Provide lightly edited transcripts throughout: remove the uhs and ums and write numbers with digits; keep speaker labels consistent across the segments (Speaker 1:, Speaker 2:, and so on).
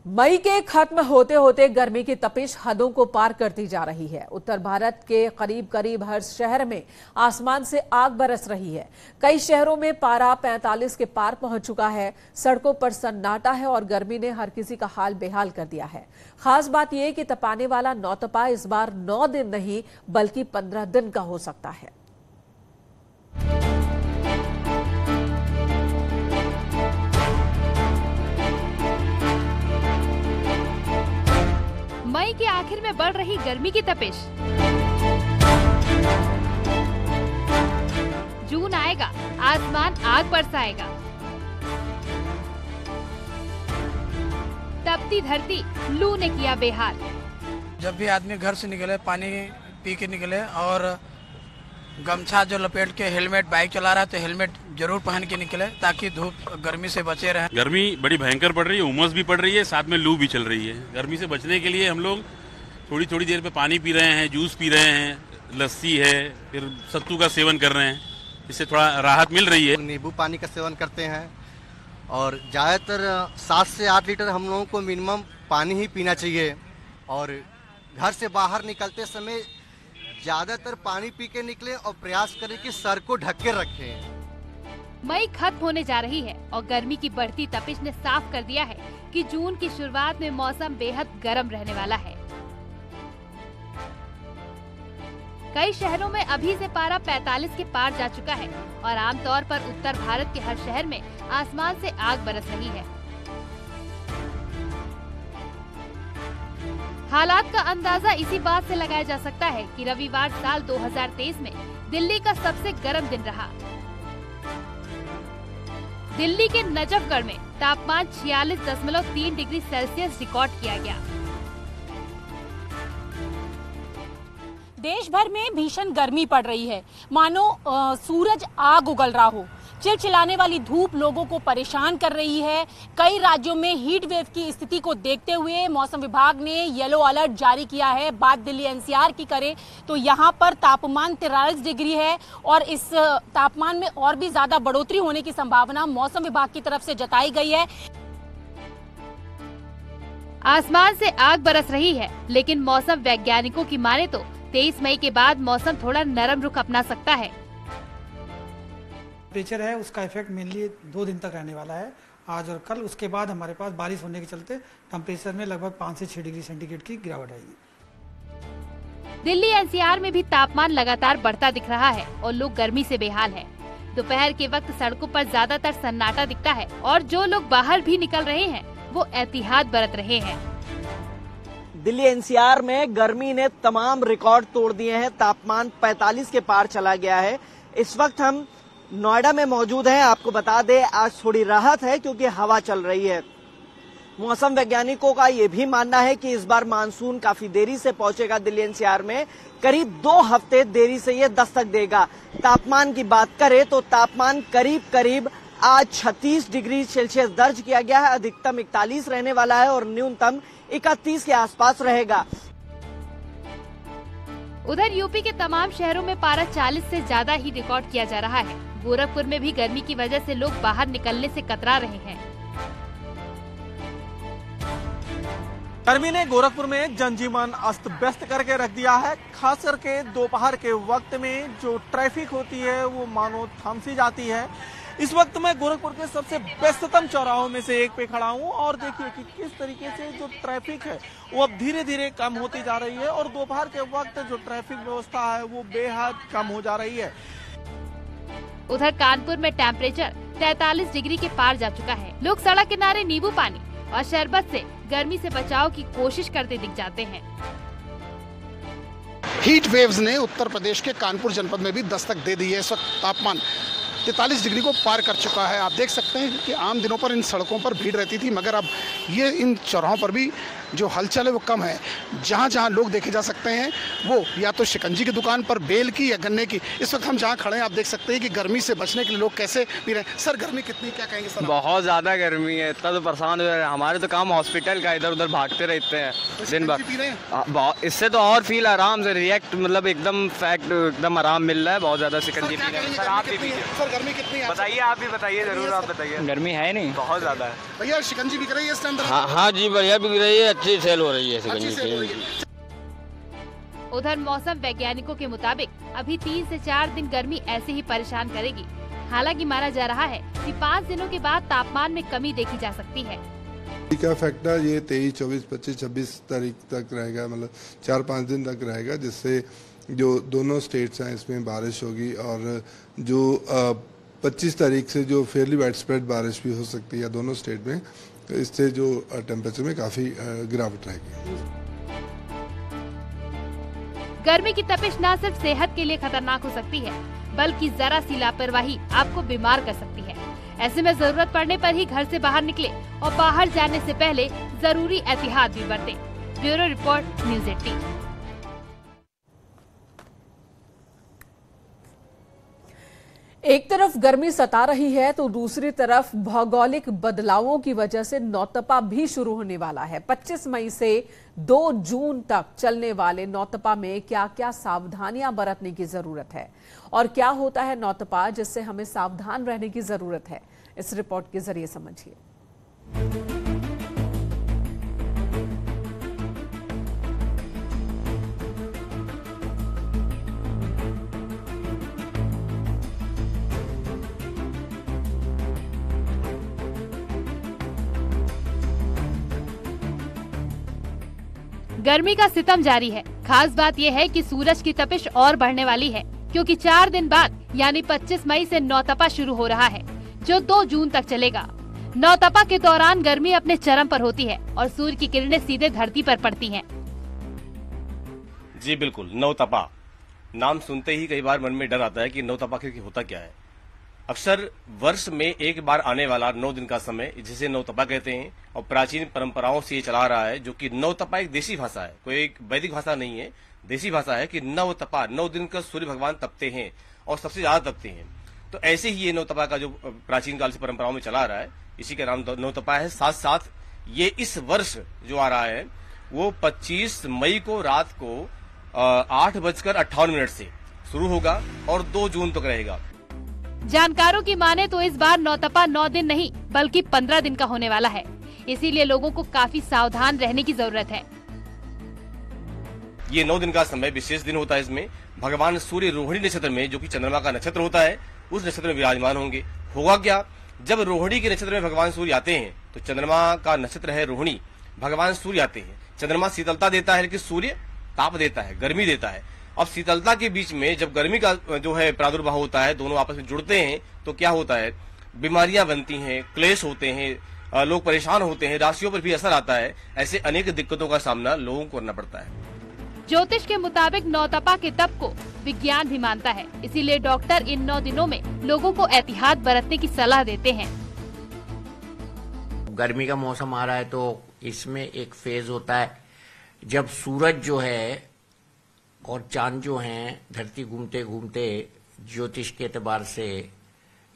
Speaker 1: मई के खत्म होते होते गर्मी की तपिश हदों को पार करती जा रही है। उत्तर भारत के करीब करीब हर शहर में आसमान से आग बरस रही है। कई शहरों में पारा 45 के पार पहुंच चुका है। सड़कों पर सन्नाटा है और गर्मी ने हर किसी का हाल बेहाल कर दिया है। खास बात यह कि तपाने वाला नौतपा इस बार 9 दिन नहीं बल्कि 15 दिन का हो सकता है।
Speaker 2: मई के आखिर में बढ़ रही गर्मी की तपिश। जून आएगा, आसमान आग बरसाएगा। तपती धरती लू ने किया बेहाल।
Speaker 3: जब भी आदमी घर से निकले पानी पी के निकले और गमछा जो लपेट के हेलमेट बाइक चला रहा है तो हेलमेट जरूर पहन के निकले ताकि धूप गर्मी से बचे रहें।
Speaker 4: गर्मी बड़ी भयंकर पड़ रही है, उमस भी पड़ रही है, साथ में लू भी चल रही है। गर्मी से बचने के लिए हम लोग थोड़ी थोड़ी देर पे पानी पी रहे हैं, जूस पी रहे हैं, लस्सी है, फिर सत्तू का सेवन कर रहे हैं, इससे थोड़ा राहत मिल रही है।
Speaker 5: नींबू पानी का सेवन करते हैं और ज़्यादातर 7 से 8 लीटर हम लोगों को मिनिमम पानी ही पीना चाहिए और घर से बाहर निकलते समय ज्यादातर पानी पी के निकले और प्रयास करें कि सर को ढक के रखें।
Speaker 2: मई खत्म होने जा रही है और गर्मी की बढ़ती तपिश ने साफ कर दिया है कि जून की शुरुआत में मौसम बेहद गर्म रहने वाला है। कई शहरों में अभी से पारा 45 के पार जा चुका है और आमतौर पर उत्तर भारत के हर शहर में आसमान से आग बरस रही है। हालात का अंदाजा इसी बात से लगाया जा सकता है कि रविवार साल 2023 में दिल्ली का सबसे गर्म दिन रहा। दिल्ली के नजफगढ़ में तापमान 46.3 डिग्री सेल्सियस रिकॉर्ड किया गया।
Speaker 6: देश भर में भीषण गर्मी पड़ रही है, मानो सूरज आग उगल रहा हो। चिलचिलाने वाली धूप लोगों को परेशान कर रही है। कई राज्यों में हीट वेव की स्थिति को देखते हुए मौसम विभाग ने येलो अलर्ट जारी किया है। बात दिल्ली एनसीआर की करें तो यहाँ पर तापमान 43 डिग्री है और इस तापमान में और भी ज्यादा बढ़ोतरी होने की संभावना मौसम विभाग की तरफ से जताई गई है।
Speaker 2: आसमान से आग बरस रही है, लेकिन मौसम वैज्ञानिकों की माने तो 23 मई के बाद मौसम थोड़ा नरम रुख अपना सकता है।
Speaker 7: टेम्परेचर है उसका इफेक्ट मेनली 2 दिन तक रहने वाला है, आज और कल। उसके बाद हमारे पास बारिश होने के चलते टेम्परेचर में लगभग 5 से 6 डिग्री सेंटीग्रेड की गिरावट आएगी।
Speaker 2: दिल्ली एनसीआर में भी तापमान लगातार बढ़ता दिख रहा है और लोग गर्मी से बेहाल हैं। दोपहर के वक्त सड़कों पर ज्यादातर सन्नाटा दिखता है और जो लोग बाहर भी निकल रहे हैं वो एहतियात बरत रहे हैं।
Speaker 8: दिल्ली एनसीआर में गर्मी ने तमाम रिकॉर्ड तोड़ दिए हैं। तापमान 45 के पार चला गया है। इस वक्त हम नोएडा में मौजूद हैं। आपको बता दें आज थोड़ी राहत है क्योंकि हवा चल रही है। मौसम वैज्ञानिकों का ये भी मानना है कि इस बार मानसून काफी देरी से पहुंचेगा दिल्ली एनसीआर में। करीब 2 हफ्ते देरी से ये दस्तक देगा। तापमान की बात करें तो तापमान करीब आज 36 डिग्री सेल्सियस दर्ज किया गया है। अधिकतम 41 रहने वाला है और न्यूनतम 31 के आसपास रहेगा।
Speaker 2: उधर यूपी के तमाम शहरों में पारा 40 से ज्यादा ही रिकॉर्ड किया जा रहा है। गोरखपुर में भी गर्मी की वजह से लोग बाहर निकलने से कतरा रहे हैं।
Speaker 9: गर्मी ने गोरखपुर में जनजीवन अस्त व्यस्त करके रख दिया है। खास करके दोपहर के वक्त में जो ट्रैफिक होती है वो मानो थम सी जाती है। इस वक्त मैं गोरखपुर के सबसे व्यस्ततम चौराहों में से एक पे खड़ा हूँ और देखिए कि किस तरीके से जो ट्रैफिक है वो अब धीरे धीरे कम होती जा रही है और दोपहर के वक्त जो ट्रैफिक व्यवस्था है वो बेहद कम हो जा रही है।
Speaker 2: उधर कानपुर में टेम्परेचर 43 डिग्री के पार जा चुका है। लोग सड़क किनारे नींबू पानी और शरबत से गर्मी से बचाव की कोशिश करते दिख जाते हैं।
Speaker 10: हीट वेव्स ने उत्तर प्रदेश के कानपुर जनपद में भी दस्तक दे दी है। इस वक्त तापमान 43 डिग्री को पार कर चुका है। आप देख सकते हैं कि आम दिनों पर इन सड़कों पर भीड़ रहती थी, मगर अब ये इन चौराहों पर भी जो हलचल है वो कम है। जहाँ जहाँ लोग देखे जा सकते हैं वो या तो शिकंजी की दुकान पर, बेल की या गन्ने की। इस वक्त हम जहाँ खड़े हैं आप देख सकते हैं कि गर्मी से बचने के लिए लोग कैसे पी रहे हैं। सर गर्मी कितनी, क्या कहेंगे सर?
Speaker 11: बहुत ज़्यादा गर्मी है, इतना तो परेशान हो रहे हैं। हमारे तो काम हॉस्पिटल का, इधर उधर भागते रहते हैं दिन भर। इससे तो और फील आराम से रिएक्ट, मतलब एकदम फैक्ट एकदम आराम मिल रहा है। बहुत ज़्यादा शिकंजी पी रहे हैं। सर आप भी पीजिए।
Speaker 10: सर गर्मी कितनी है
Speaker 11: बताइए, आप भी बताइए, जरूर आप बताइए। गर्मी है नहीं, बहुत ज़्यादा है।
Speaker 10: भैया शिकंजी बिक रही है इस टाइम?
Speaker 11: हाँ जी, बढ़िया बिक रही है, अच्छी सेल हो रही है शिकंजी।
Speaker 2: उधर मौसम वैज्ञानिकों के मुताबिक अभी 3 से 4 दिन गर्मी ऐसे ही परेशान करेगी। हालांकि माना जा रहा है कि 5 दिनों के बाद तापमान में कमी देखी जा सकती है।
Speaker 12: का फैक्टर ये 23, 24, 25, 26 तारीख तक रहेगा, मतलब 4-5 दिन तक रहेगा, जिससे जो दोनों स्टेट्स हैं इसमें बारिश होगी। और जो 25 तारीख से जो फेयरली वाइड स्प्रेड बारिश भी हो सकती है दोनों स्टेट में, इससे जो टेम्परेचर में काफ़ी गिरावट रहेगी।
Speaker 2: गर्मी की तपिश न सिर्फ सेहत के लिए खतरनाक हो सकती है, बल्कि जरा सी लापरवाही आपको बीमार कर सकती है। ऐसे में जरूरत पड़ने पर ही घर से बाहर निकले और बाहर जाने से पहले जरूरी एहतियात भी बरतें। Bureau report, news 18।
Speaker 1: एक तरफ गर्मी सता रही है तो दूसरी तरफ भौगोलिक बदलावों की वजह से नौतपा भी शुरू होने वाला है। 25 मई से 2 जून तक चलने वाले नौतपा में क्या क्या सावधानियां बरतने की जरूरत है और क्या होता है नौतपा जिससे हमें सावधान रहने की जरूरत है, इस रिपोर्ट के जरिए समझिए।
Speaker 2: गर्मी का सितम जारी है। खास बात यह है कि सूरज की तपिश और बढ़ने वाली है, क्योंकि 4 दिन बाद यानी 25 मई से नौतपा शुरू हो रहा है, जो 2 जून तक चलेगा। नौतपा के दौरान गर्मी अपने चरम पर होती है और सूर्य की किरणें सीधे धरती पर पड़ती हैं।
Speaker 13: जी बिल्कुल, नौतपा नाम सुनते ही कई बार मन में डर आता है कि नौतपा होता क्या है। अक्सर वर्ष में एक बार आने वाला 9 दिन का समय, जिसे नौतपा कहते हैं, और प्राचीन परंपराओं से ये चला रहा है, जो कि नौतपा एक देसी भाषा है, कोई एक वैदिक भाषा नहीं है, देसी भाषा है कि नवतपा 9 दिन का सूर्य भगवान तपते हैं और सबसे ज्यादा तपते हैं। तो ऐसे ही ये नौतपा का जो प्राचीन काल से परंपराओं में चला रहा है, इसी का नाम नौतपा है। साथ साथ ये इस वर्ष जो आ रहा है वो 25 मई को रात को 8:58 से शुरू होगा और 2 जून तक रहेगा।
Speaker 2: जानकारों की माने तो इस बार नौतपा 9 दिन नहीं बल्कि 15 दिन का होने वाला है, इसीलिए लोगों को काफी सावधान रहने की जरूरत है।
Speaker 13: ये 9 दिन का समय विशेष दिन होता है। इसमें भगवान सूर्य रोहिणी नक्षत्र में, जो कि चंद्रमा का नक्षत्र होता है, उस नक्षत्र में विराजमान होंगे। होगा क्या, जब रोहिणी के नक्षत्र में भगवान सूर्य आते हैं तो चंद्रमा का नक्षत्र है रोहिणी, भगवान सूर्य आते हैं। चंद्रमा शीतलता देता है लेकिन सूर्य ताप देता है, गर्मी देता है। अब शीतलता के बीच में जब गर्मी का जो है प्रादुर्भाव होता है, दोनों आपस में जुड़ते हैं तो क्या होता है, बीमारियां बनती हैं, क्लेश होते हैं, लोग परेशान होते हैं, राशियों पर भी असर आता है। ऐसे अनेक दिक्कतों का सामना लोगों को करना पड़ता है।
Speaker 2: ज्योतिष के मुताबिक नौतपा के तप को विज्ञान भी मानता है, इसीलिए डॉक्टर इन 9 दिनों में लोगों को एहतियात बरतने की सलाह देते हैं।
Speaker 14: गर्मी का मौसम आ रहा है तो इसमें एक फेज होता है जब सूरज जो है और चांद जो हैं धरती घूमते घूमते ज्योतिष के एतबार से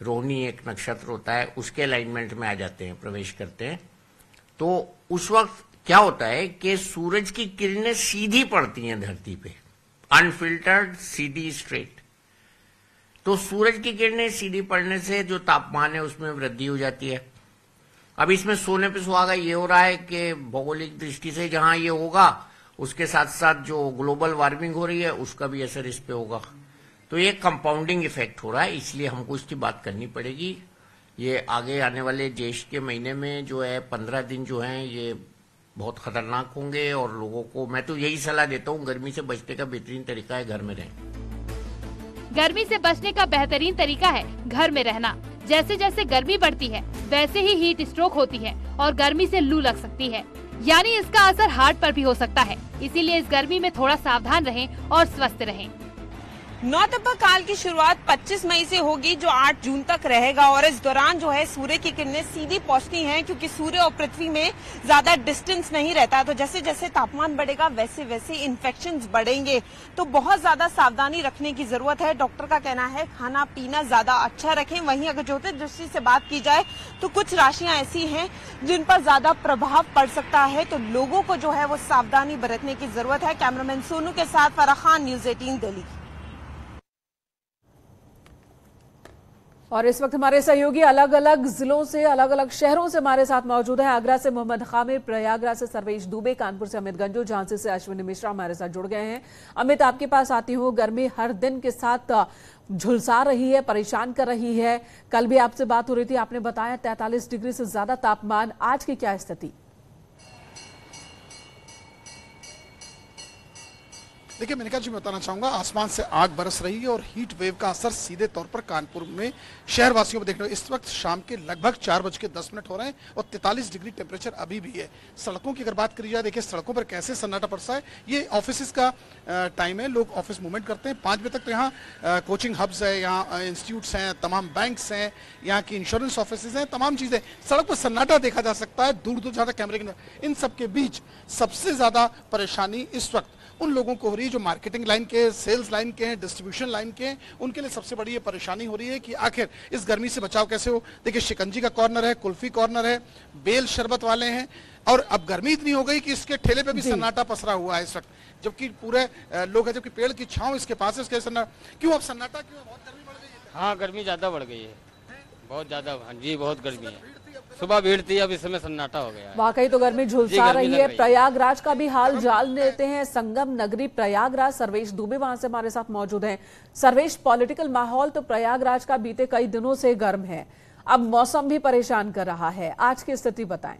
Speaker 14: रोहिणी एक नक्षत्र होता है उसके अलाइनमेंट में आ जाते हैं, प्रवेश करते हैं। तो उस वक्त क्या होता है कि सूरज की किरणें सीधी पड़ती हैं धरती पे, अनफिल्टर्ड, सीधी, स्ट्रेट। तो सूरज की किरणें सीधी पड़ने से जो तापमान है उसमें वृद्धि हो जाती है। अब इसमें सोने पे सुहागा ये हो रहा है कि भौगोलिक दृष्टि से जहां ये होगा उसके साथ साथ जो ग्लोबल वार्मिंग हो रही है उसका भी असर इस पे होगा। तो ये कंपाउंडिंग इफेक्ट हो रहा है, इसलिए हमको इसकी बात करनी पड़ेगी। ये आगे आने वाले ज्येष्ठ के महीने में जो है 15 दिन जो हैं ये बहुत खतरनाक होंगे और लोगों को मैं तो यही सलाह देता हूँ, गर्मी से बचने का बेहतरीन तरीका है घर में रहें।
Speaker 2: गर्मी से बचने का बेहतरीन तरीका है घर में रहना। जैसे जैसे गर्मी बढ़ती है वैसे ही हीट स्ट्रोक होती है और गर्मी से लू लग सकती है, यानी इसका असर हार्ट पर भी हो सकता है। इसीलिए इस गर्मी में थोड़ा सावधान रहें और स्वस्थ रहें।
Speaker 15: नौतपा काल की शुरुआत 25 मई से होगी, जो 8 जून तक रहेगा। और इस दौरान जो है सूर्य की किरणें सीधी पहुंचती हैं, क्योंकि सूर्य और पृथ्वी में ज्यादा डिस्टेंस नहीं रहता। तो जैसे जैसे तापमान बढ़ेगा वैसे वैसे इन्फेक्शंस बढ़ेंगे, तो बहुत ज्यादा सावधानी रखने की जरूरत है। डॉक्टर का कहना है खाना पीना ज्यादा अच्छा रखें। वहीं अगर ज्योतिष दृष्टि से बात की जाए तो कुछ राशियां ऐसी हैं जिन पर ज्यादा प्रभाव पड़ सकता है, तो लोगों को जो है वो सावधानी बरतने की जरूरत है। कैमरामैन सोनू के साथ फराह खान, न्यूज 18 दिल्ली।
Speaker 1: और इस वक्त हमारे सहयोगी अलग अलग जिलों से, अलग अलग शहरों से हमारे साथ मौजूद हैं। आगरा से मोहम्मद खामिर, प्रयागराज से सर्वेश दुबे, कानपुर से अमित गंजू, झांसी से अश्विनी मिश्रा हमारे साथ जुड़ गए हैं। अमित, आपके पास आती हूँ। गर्मी हर दिन के साथ झुलसा रही है, परेशान कर रही है। कल भी आपसे बात हो रही थी, आपने बताया 43 डिग्री से ज्यादा तापमान। आज की क्या स्थिति?
Speaker 10: देखिए मेनका जी, मैं बताना चाहूंगा, आसमान से आग बरस रही है और हीट वेव का असर सीधे तौर पर कानपुर में शहरवासियों को देखने को। इस वक्त शाम के लगभग 4:10 हो रहे हैं और 43 डिग्री टेम्परेचर अभी भी है। सड़कों की अगर बात करी जाए, देखिए सड़कों पर कैसे सन्नाटा बरसा है। ये ऑफिस का टाइम है, लोग ऑफिस मूवमेंट करते हैं। 5 बजे तक तो यहाँ कोचिंग हब्स है, यहाँ इंस्टीट्यूट्स हैं, तमाम बैंक्स हैं, यहाँ की इंश्योरेंस ऑफिस हैं, तमाम चीजें। सड़क पर सन्नाटा देखा जा सकता है, दूर दूर ज्यादा कैमरे के। इन सबके बीच सबसे ज्यादा परेशानी इस वक्त उन लोगों को हो रही है जो मार्केटिंग लाइन के, सेल्स लाइन के हैं, डिस्ट्रीब्यूशन लाइन के हैं। उनके लिए सबसे बड़ी ये परेशानी हो रही है कि आखिर इस गर्मी से बचाव कैसे हो। देखिए शिकंजी का कॉर्नर है, कुल्फी कॉर्नर है, बेल शरबत वाले हैं, और अब गर्मी इतनी हो गई कि इसके ठेले पे भी सन्नाटा पसरा हुआ है इस वक्त, जबकि पूरे लोग हैं, जबकि पेड़ की छांव इसके पास है। इसके सन्नाटा क्यों, अब सन्नाटा क्यों? बहुत गर्मी बढ़ गई है।
Speaker 16: हाँ, गर्मी ज्यादा बढ़ गई है, बहुत ज्यादा। हाँ जी, बहुत गर्मी है। सुबह भीड़ थी, अब इस समय सन्नाटा हो गया है।
Speaker 1: वाकई तो गर्मी झुलसा रही है। प्रयागराज का भी हाल जान लेते हैं। संगम नगरी प्रयागराज, सर्वेश दुबे वहां से हमारे साथ मौजूद हैं। सर्वेश, पॉलिटिकल माहौल तो प्रयागराज का बीते कई दिनों से गर्म है, अब मौसम भी परेशान कर रहा है। आज की स्थिति बताएं।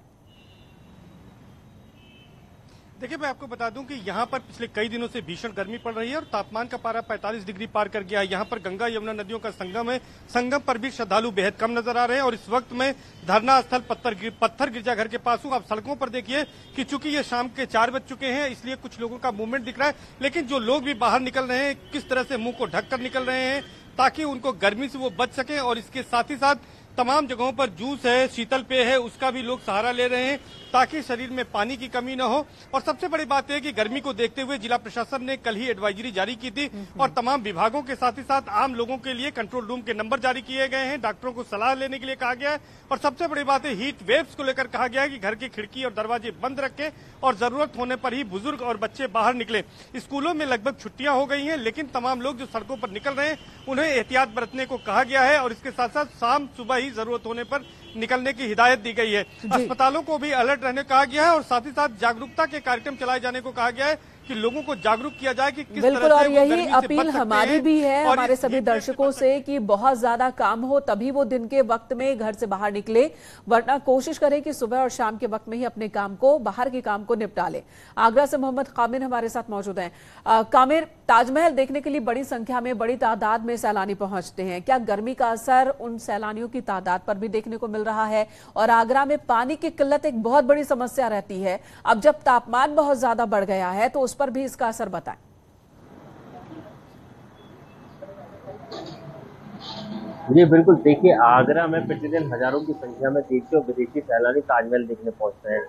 Speaker 17: देखिए, मैं आपको बता दूं कि यहाँ पर पिछले कई दिनों से भीषण गर्मी पड़ रही है और तापमान का पारा 45 डिग्री पार कर गया है। यहाँ पर गंगा यमुना नदियों का संगम है, संगम पर भी श्रद्धालु बेहद कम नजर आ रहे हैं। और इस वक्त में धरना स्थल पत्थर गिरजाघर के पास हूँ। आप सड़कों पर देखिए कि चूंकि ये शाम के 4 बज चुके हैं, इसलिए कुछ लोगों का मूवमेंट दिख रहा है, लेकिन जो लोग भी बाहर निकल रहे हैं किस तरह से मुंह को ढककर निकल रहे हैं ताकि उनको गर्मी से वो बच सके। और इसके साथ ही साथ तमाम जगहों पर जूस है, शीतल पेय है, उसका भी लोग सहारा ले रहे हैं ताकि शरीर में पानी की कमी न हो। और सबसे बड़ी बात है कि गर्मी को देखते हुए जिला प्रशासन ने कल ही एडवाइजरी जारी की थी और तमाम विभागों के साथ ही साथ आम लोगों के लिए कंट्रोल रूम के नंबर जारी किए गए हैं। डॉक्टरों को सलाह लेने के लिए कहा गया है और सबसे बड़ी बात है हीट वेव्स को लेकर कहा गया है कि घर की खिड़की और दरवाजे बंद रखें और जरूरत होने पर ही बुजुर्ग और बच्चे बाहर निकले। स्कूलों में लगभग छुट्टियां हो गई हैं, लेकिन तमाम लोग जो सड़कों पर निकल रहे हैं उन्हें एहतियात बरतने को कहा गया है और इसके साथ साथ शाम सुबह ही जरूरत होने पर निकलने की हिदायत दी गई है। अस्पतालों को भी अलर्ट रहने कहा गया है और साथ ही साथ जागरूकता के कार्यक्रम चलाए जाने को कहा गया है कि लोगों को जागरूक किया जाए कि किस
Speaker 1: बिल्कुल।
Speaker 17: तरह से
Speaker 1: और यही अपील हमारी भी है,
Speaker 17: और
Speaker 1: हमारे सभी दर्शकों से, कि बहुत ज्यादा काम हो तभी वो दिन के वक्त में घर से बाहर निकले, वरना कोशिश करें कि सुबह और शाम के वक्त में ही अपने काम को, बाहर के काम को निपटा लें। आगरा से मोहम्मद कामिर हमारे साथ मौजूद हैं। कामिर, ताजमहल देखने के लिए बड़ी संख्या में, बड़ी तादाद में सैलानी पहुंचते हैं, क्या गर्मी का असर उन सैलानियों की तादाद पर भी देखने को मिल रहा है? और आगरा में पानी की किल्लत एक बहुत बड़ी समस्या रहती है, अब जब तापमान बहुत ज्यादा बढ़ गया है तो उस पर भी इसका असर बताएं।
Speaker 18: जी बिल्कुल, देखिए आगरा में प्रतिदिन हजारों की संख्या में देशी और विदेशी सैलानी ताजमहल देखने पहुंचते हैं।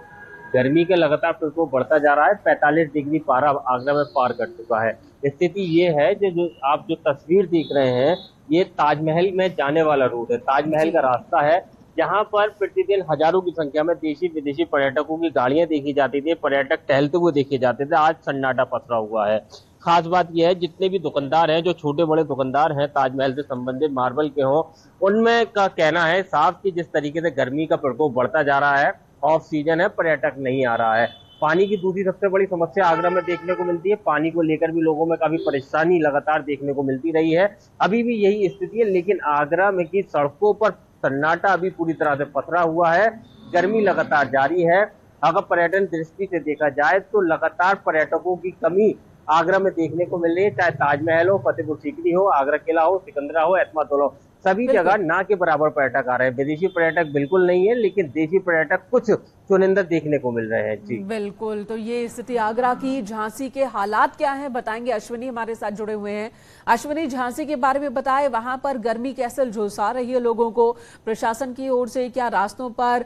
Speaker 18: गर्मी के लगातार प्रकोप बढ़ता जा रहा है, 45 डिग्री पारा आगरा में पार कर चुका है। स्थिति ये है जो आप जो तस्वीर देख रहे हैं, ये ताजमहल में जाने वाला रूट है, ताजमहल का रास्ता है, जहां पर प्रतिदिन हजारों की संख्या में देशी विदेशी पर्यटकों की गाड़ियां देखी जाती थी, पर्यटक टहलते हुए देखे जाते थे। आज सन्नाटा पसरा हुआ है। खास बात यह है, जितने भी दुकानदार हैं, जो छोटे बड़े दुकानदार हैं ताजमहल से संबंधित, मार्बल के हों, उनमें का कहना है साफ कि जिस तरीके से गर्मी का प्रकोप बढ़ता जा रहा है, ऑफ सीजन है, पर्यटक नहीं आ रहा है। पानी की दूसरी सबसे बड़ी समस्या आगरा में देखने को मिलती है, पानी को लेकर भी लोगों में काफी परेशानी लगातार देखने को मिलती रही है। अभी भी यही स्थिति है, लेकिन आगरा में की सड़कों पर सन्नाटा अभी पूरी तरह से पसरा हुआ है। गर्मी लगातार जारी है। अगर पर्यटन दृष्टि से देखा जाए तो लगातार पर्यटकों की कमी आगरा में देखने को मिल रही है, चाहे ताजमहल हो, फतेहपुर सीकरी हो, आगरा किला हो, सिकंदरा हो, एतमातुल्ला हो, सभी जगह ना के बराबर पर्यटक आ रहे हैं। विदेशी पर्यटक बिल्कुल नहीं है, लेकिन देशी पर्यटक कुछ चुनिंदा देखने को मिल रहे हैं। जी
Speaker 1: बिल्कुल। तो ये स्थिति आगरा की, झांसी के हालात क्या हैं बताएंगे अश्विनी हमारे साथ जुड़े हुए हैं। अश्विनी, झांसी के बारे में बताएं, वहां पर गर्मी कैसे झुलसा रही है लोगों को, प्रशासन की ओर से क्या रास्तों पर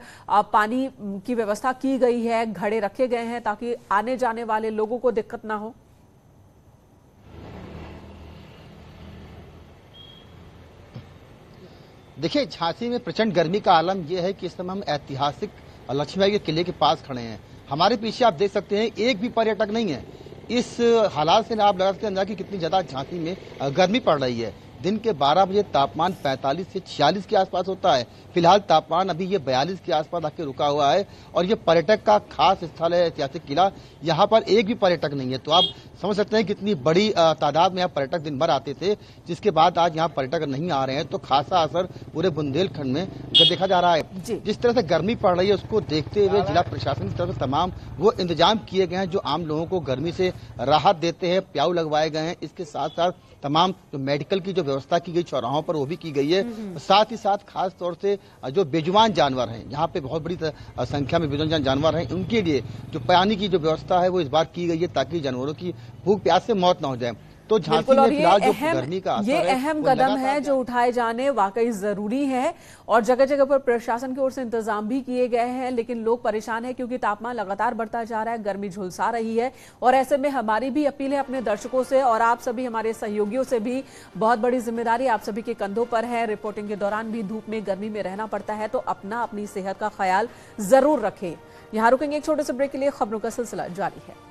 Speaker 1: पानी की व्यवस्था की गई है, घड़े रखे गए हैं ताकि आने जाने वाले लोगों को दिक्कत ना हो?
Speaker 19: देखिए, झांसी में प्रचंड गर्मी का आलम यह है कि इस समय हम ऐतिहासिक लक्ष्मीबाई के किले के पास खड़े हैं। हमारे पीछे आप देख सकते हैं एक भी पर्यटक नहीं है। इस हालात से आप लगा सकते हैं कि कितनी ज्यादा झांसी में गर्मी पड़ रही है। दिन के 12 बजे तापमान 45 से 46 के आसपास होता है। फिलहाल तापमान अभी ये 42 के आसपास आके रुका हुआ है और ये पर्यटक का खास स्थल है, ऐतिहासिक किला। यहाँ पर एक भी पर्यटक नहीं है, तो आप समझ सकते हैं कितनी बड़ी तादाद में यहाँ पर्यटक दिन भर आते थे, जिसके बाद आज यहाँ पर्यटक नहीं आ रहे हैं। तो खासा असर पूरे बुंदेलखंड में देखा जा रहा है। जिस तरह से गर्मी पड़ रही है उसको देखते हुए जिला प्रशासन की तरफ से तमाम वो इंतजाम किए गए हैं जो आम लोगों को गर्मी से राहत देते हैं। प्याऊ लगवाए गए हैं। इसके साथ साथ तमाम जो मेडिकल की जो व्यवस्था की गई चौराहों पर वो भी की गई है। साथ ही साथ खास तौर से जो बेजुबान जानवर हैं, यहाँ पे बहुत बड़ी संख्या में बेजुबान जानवर हैं, उनके लिए जो पानी की जो व्यवस्था है वो इस बार की गई है ताकि जानवरों की भूख प्यास से मौत न हो जाए। तो झांसी में फिलहाल जो गर्मी का असर है,
Speaker 1: ये अहम कदम है जो उठाए जाने वाकई जरूरी है और जगह जगह पर प्रशासन की ओर से इंतजाम भी किए गए हैं। लेकिन लोग परेशान हैं क्योंकि तापमान लगातार बढ़ता जा रहा है, गर्मी झुलसा रही है और ऐसे में हमारी भी अपील है अपने दर्शकों से और आप सभी हमारे सहयोगियों से भी, बहुत बड़ी जिम्मेदारी आप सभी के कंधों पर है। रिपोर्टिंग के दौरान भी धूप में गर्मी में रहना पड़ता है, तो अपनी सेहत का ख्याल जरूर रखें। यहाँ रुकेंगे एक छोटे से ब्रेक के लिए, खबरों का सिलसिला जारी है।